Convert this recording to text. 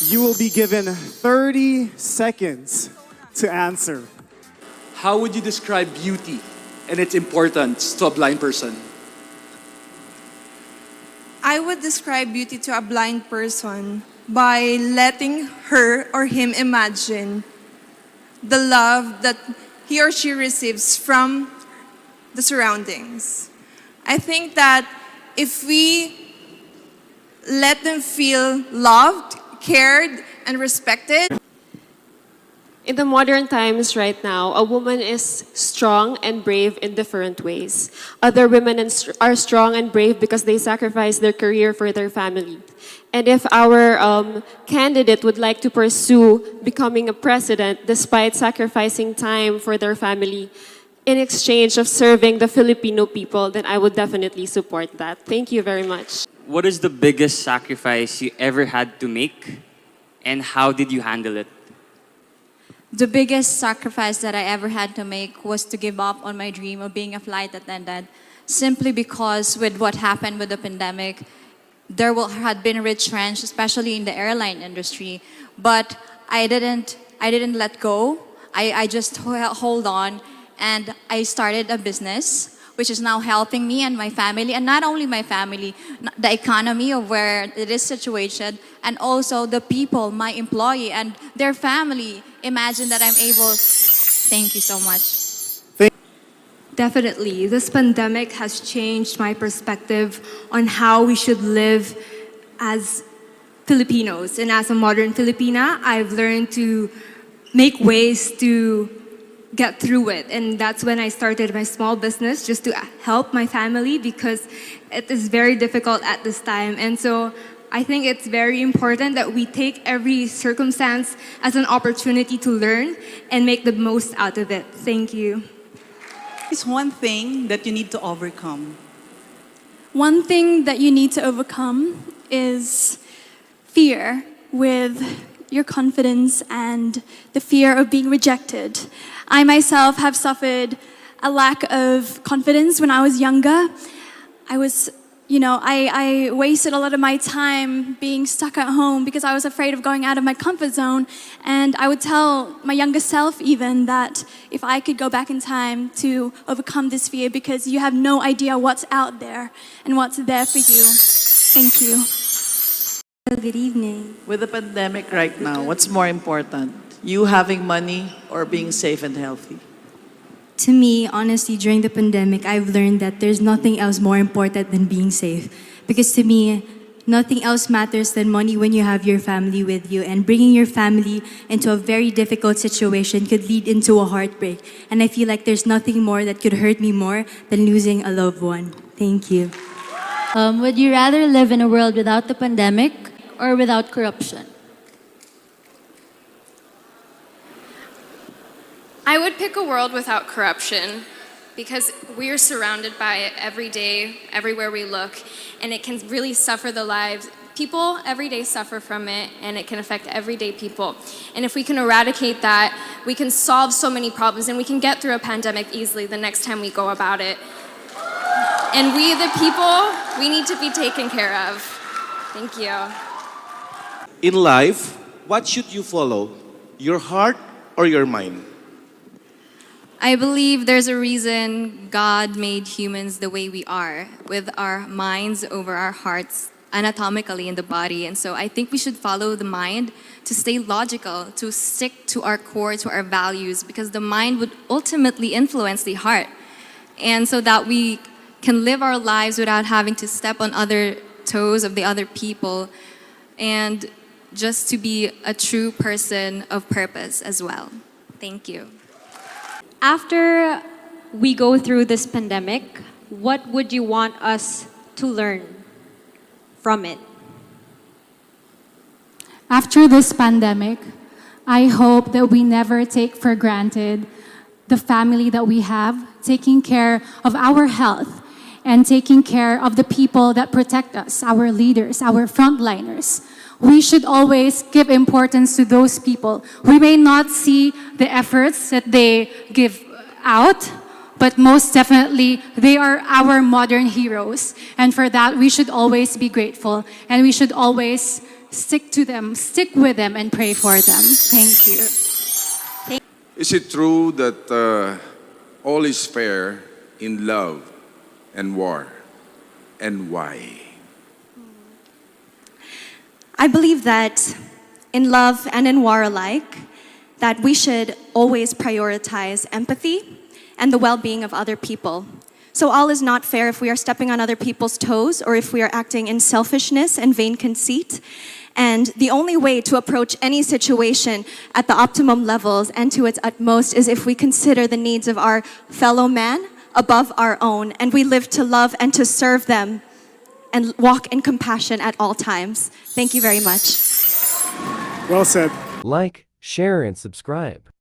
You will be given 30 seconds to answer. How would you describe beauty and its importance to a blind person? I would describe beauty to a blind person by letting her or him imagine the love that he or she receives from the surroundings. I think that if we let them feel loved, cared, and respected. In the modern times right now, a woman is strong and brave in different ways. Other women are strong and brave because they sacrifice their career for their family. And if our candidate would like to pursue becoming a president despite sacrificing time for their family in exchange of serving the Filipino people, then I would definitely support that. Thank you very much. What is the biggest sacrifice you ever had to make, and how did you handle it? The biggest sacrifice that I ever had to make was to give up on my dream of being a flight attendant, simply because with what happened with the pandemic, had been a retrench, especially in the airline industry. But I didn't let go. I just hold on, and I started a business, which is now helping me and my family, and not only my family, the economy of where it is situated, and also the people, my employee and their family. Imagine that I'm able. Thank you so much. Definitely, this pandemic has changed my perspective on how we should live as Filipinos. And as a modern Filipina, I've learned to make ways to get through it. And that's when I started my small business, just to help my family, because it is very difficult at this time. And so I think it's very important that we take every circumstance as an opportunity to learn and make the most out of it. Thank you. Is one thing that you need to overcome? One thing that you need to overcome is fear with your confidence and the fear of being rejected. I myself have suffered a lack of confidence when I was younger. I wasted a lot of my time being stuck at home because I was afraid of going out of my comfort zone. And I would tell my younger self even that if I could go back in time to overcome this fear, because you have no idea what's out there and what's there for you. Thank you. Good evening. With the pandemic right now, what's more important? You having money or being safe and healthy? To me, honestly, during the pandemic, I've learned that there's nothing else more important than being safe. Because to me, nothing else matters than money when you have your family with you. And bringing your family into a very difficult situation could lead into a heartbreak. And I feel like there's nothing more that could hurt me more than losing a loved one. Thank you. Would you rather live in a world without the pandemic or without corruption? I would pick a world without corruption, because we are surrounded by it every day, everywhere we look, and it can really suffer the lives. People every day suffer from it, and it can affect everyday people. And if we can eradicate that, we can solve so many problems, and we can get through a pandemic easily the next time we go about it. And we, the people, we need to be taken care of. Thank you. In life, what should you follow? Your heart or your mind? I believe there's a reason God made humans the way we are, with our minds over our hearts anatomically in the body. And so I think we should follow the mind to stay logical, to stick to our core, to our values, because the mind would ultimately influence the heart. And so that we can live our lives without having to step on other toes of the other people, and just to be a true person of purpose as well. Thank you. After we go through this pandemic, what would you want us to learn from it? After this pandemic, I hope that we never take for granted the family that we have, taking care of our health, and taking care of the people that protect us, our leaders, our frontliners. We should always give importance to those people. We may not see the efforts that they give out, but most definitely, they are our modern heroes. And for that, we should always be grateful, and we should always stick with them, and pray for them. Thank you. Is it true that all is fair in love and war? And why? I believe that in love and in war alike, that we should always prioritize empathy and the well-being of other people. So all is not fair if we are stepping on other people's toes or if we are acting in selfishness and vain conceit. And the only way to approach any situation at the optimum levels and to its utmost is if we consider the needs of our fellow man above our own, and we live to love and to serve them and walk in compassion at all times. Thank you very much. Well said. Like, share, and subscribe.